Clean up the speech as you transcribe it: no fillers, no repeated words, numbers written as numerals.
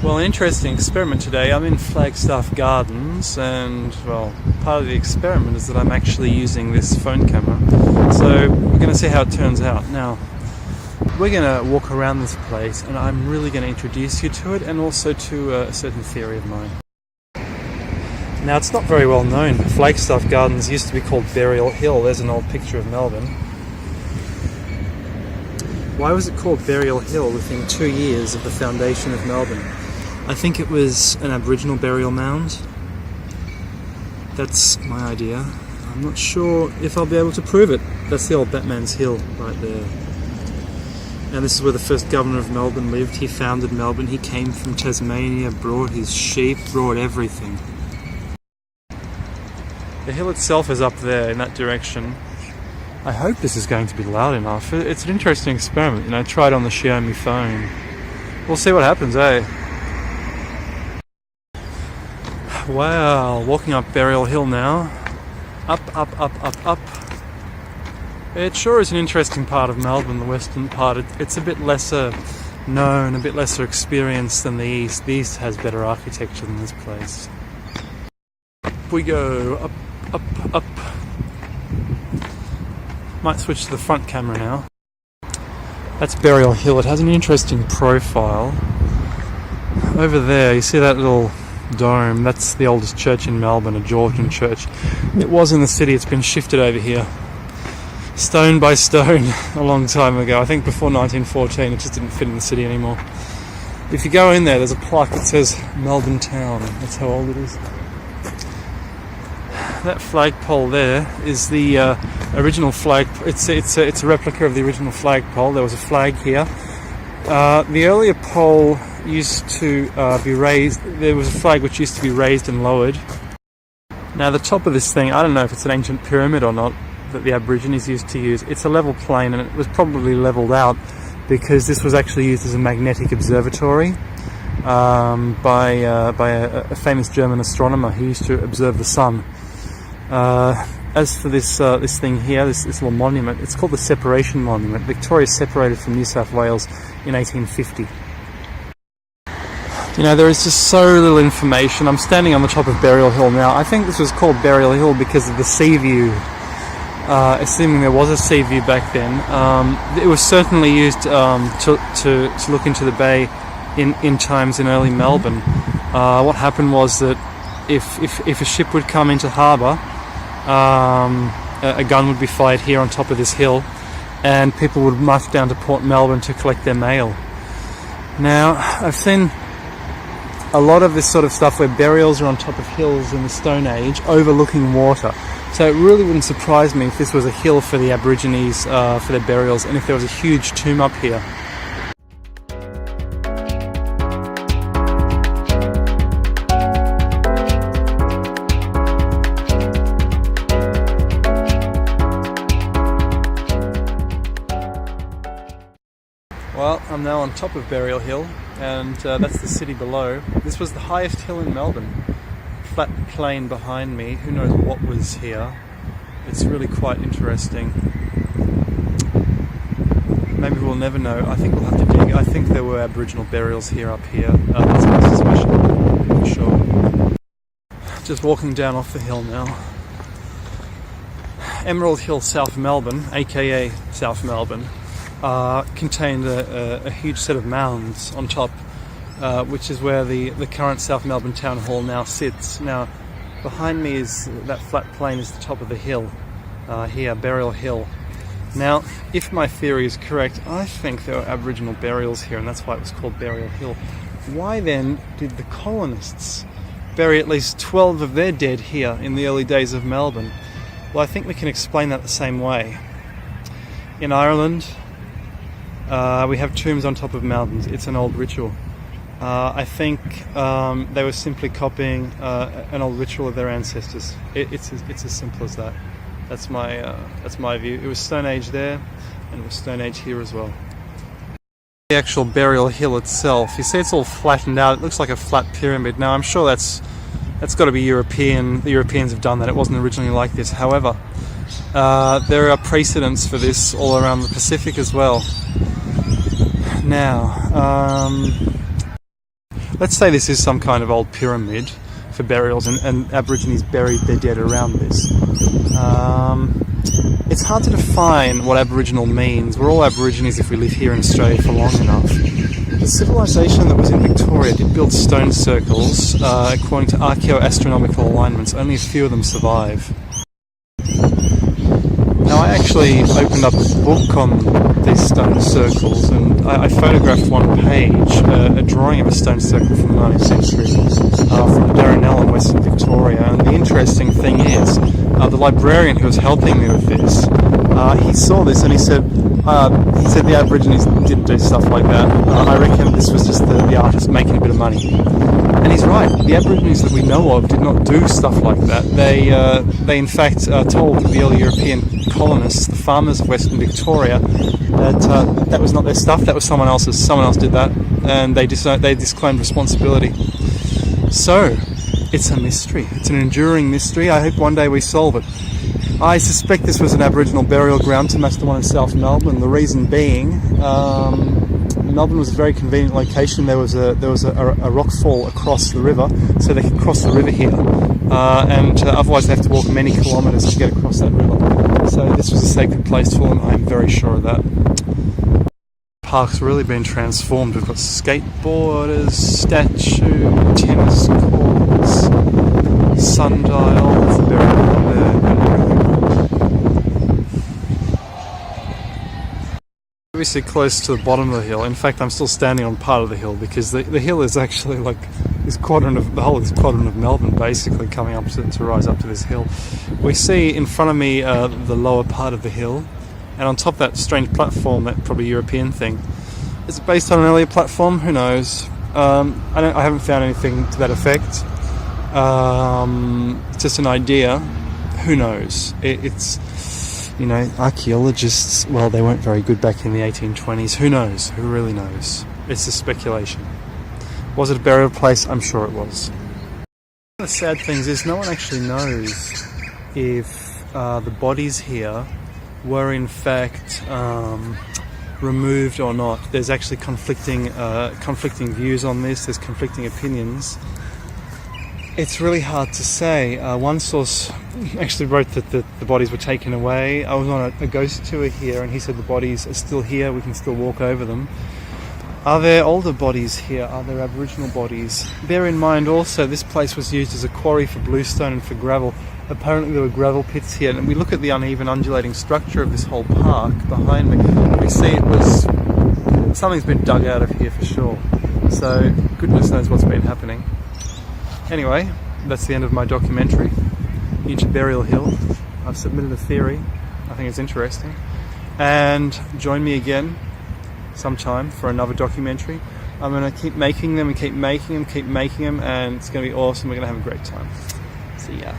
Well, an interesting experiment today. I'm in Flagstaff Gardens, and well, part of the experiment is that I'm actually using this phone camera. So we're going to see how it turns out. Now, we're going to walk around this place, and I'm really going to introduce you to it, and also to a certain theory of mine. Now, it's not very well known, but Flagstaff Gardens used to be called Burial Hill. There's an old picture of Melbourne. Why was it called Burial Hill within 2 years of the foundation of Melbourne? I think it was an Aboriginal burial mound. That's my idea. I'm not sure if I'll be able to prove it. That's the old Batman's Hill right there. And this is where the first governor of Melbourne lived. He founded Melbourne. He came from Tasmania, brought his sheep, brought everything. The hill itself is up there in that direction. I hope this is going to be loud enough. It's an interesting experiment, you know, try it on the Xiaomi phone. We'll see what happens, eh? Wow, walking up Burial Hill now. Up, up, up, up, up. It sure is an interesting part of Melbourne, the western part. It's a bit lesser known, a bit lesser experienced than the east. The east has better architecture than this place. Up we go, up, up, up. Might switch to the front camera now. That's Burial Hill. It has an interesting profile. Over there, you see that little dome? That's the oldest church in Melbourne, a Georgian church. It was in the city, it's been shifted over here. Stone by stone, a long time ago. I think before 1914, it just didn't fit in the city anymore. If you go in there, there's a plaque that says Melbourne Town. That's how old it is. That flagpole there is the original flag. It's a replica of the original flagpole. There was a flag here. The earlier pole used to be raised. There was a flag which used to be raised and lowered. Now the top of this thing, I don't know if it's an ancient pyramid or not that the Aborigines used to use. It's a level plane, and it was probably leveled out because this was actually used as a magnetic observatory by a famous German astronomer who used to observe the sun. As for this thing here, this little monument, it's called the Separation Monument. Victoria separated from New South Wales in 1850. You know, there is just so little information. I'm standing on the top of Burial Hill now. I think this was called Burial Hill because of the sea view. Assuming there was a sea view back then. It was certainly used to look into the bay in times in early Melbourne. What happened was that if a ship would come into harbour, a gun would be fired here on top of this hill, and people would march down to Port Melbourne to collect their mail. Now, I've seen a lot of this sort of stuff where burials are on top of hills in the Stone Age, overlooking water. So it really wouldn't surprise me if this was a hill for the Aborigines for their burials, and if there was a huge tomb up here. Well, I'm now on top of Burial Hill, and that's the city below. This was the highest hill in Melbourne. Flat plain behind me, who knows what was here. It's really quite interesting. Maybe we'll never know. I think we'll have to dig. I think there were Aboriginal burials here up here. That's my suspicion, for sure. Just walking down off the hill now. Emerald Hill, South Melbourne, aka South Melbourne, contained a huge set of mounds on top, which is where the current South Melbourne Town Hall now sits. Now, behind me is that flat plain is the top of the hill, here, Burial Hill. Now, if my theory is correct, I think there were Aboriginal burials here, and that's why it was called Burial Hill. Why then did the colonists bury at least 12 of their dead here in the early days of Melbourne? Well, I think we can explain that the same way. In Ireland, we have tombs on top of mountains. It's an old ritual. I think they were simply copying an old ritual of their ancestors. It's as simple as that. That's my view. It was Stone Age there, and it was Stone Age here as well. The actual Burial Hill itself, you see it's all flattened out. It looks like a flat pyramid. Now I'm sure that's got to be European. The Europeans have done that. It wasn't originally like this. However, there are precedents for this all around the Pacific as well. Now, let's say this is some kind of old pyramid for burials, and Aborigines buried their dead around this. It's hard to define what Aboriginal means. We're all Aborigines if we live here in Australia for long enough. The civilization that was in Victoria did build stone circles. According to archaeoastronomical alignments, only a few of them survive. Now, I actually opened up a book on these stone circles, and I photographed one page, a drawing of a stone circle from the 19th century, from Darranelle in Western Victoria. And the interesting thing is, the librarian who was helping me with this, he saw this and he said the Aborigines didn't do stuff like that. I reckon this was just the artist making a bit of money. And he's right. The Aborigines that we know of did not do stuff like that. They in fact told the early European colonists, the farmers of Western Victoria, that that was not their stuff. That was someone else's. Someone else did that, and they disclaimed responsibility. So it's a mystery. It's an enduring mystery. I hope one day we solve it. I suspect this was an Aboriginal burial ground to match the one in South Melbourne. The reason being, Melbourne was a very convenient location. There was a rock fall across the river, so they could cross the river here, and otherwise they have to walk many kilometres to get across that river. So this was a sacred place for them. I'm very sure of that. The park's really been transformed. We've got skateboarders, statue, tennis courts, sundials, very obviously close to the bottom of the hill. In fact, I'm still standing on part of the hill because the hill is actually like this quadrant of Melbourne basically coming up to rise up to this hill. We see in front of me the lower part of the hill, and on top of that strange platform, that probably European thing. Is it based on an earlier platform? Who knows? I haven't found anything to that effect. It's just an idea. Who knows? It's archaeologists, well, they weren't very good back in the 1820s. Who knows? Who really knows? It's a speculation. Was it a burial place? I'm sure it was. One of the sad things is no one actually knows if the bodies here were in fact removed or not. There's actually conflicting views on this. There's conflicting opinions. It's really hard to say. One source actually wrote that the bodies were taken away. I was on a ghost tour here, and he said the bodies are still here. We can still walk over them. Are there older bodies here? Are there Aboriginal bodies? Bear in mind also, this place was used as a quarry for bluestone and for gravel. Apparently there were gravel pits here, and we look at the uneven undulating structure of this whole park behind me. We see something's been dug out of here for sure. So goodness knows what's been happening. Anyway, that's the end of my documentary, Huge Burial Hill. I've submitted a theory. I think it's interesting. And join me again sometime for another documentary. I'm going to keep making them and keep making them, and it's going to be awesome. We're going to have a great time. See ya.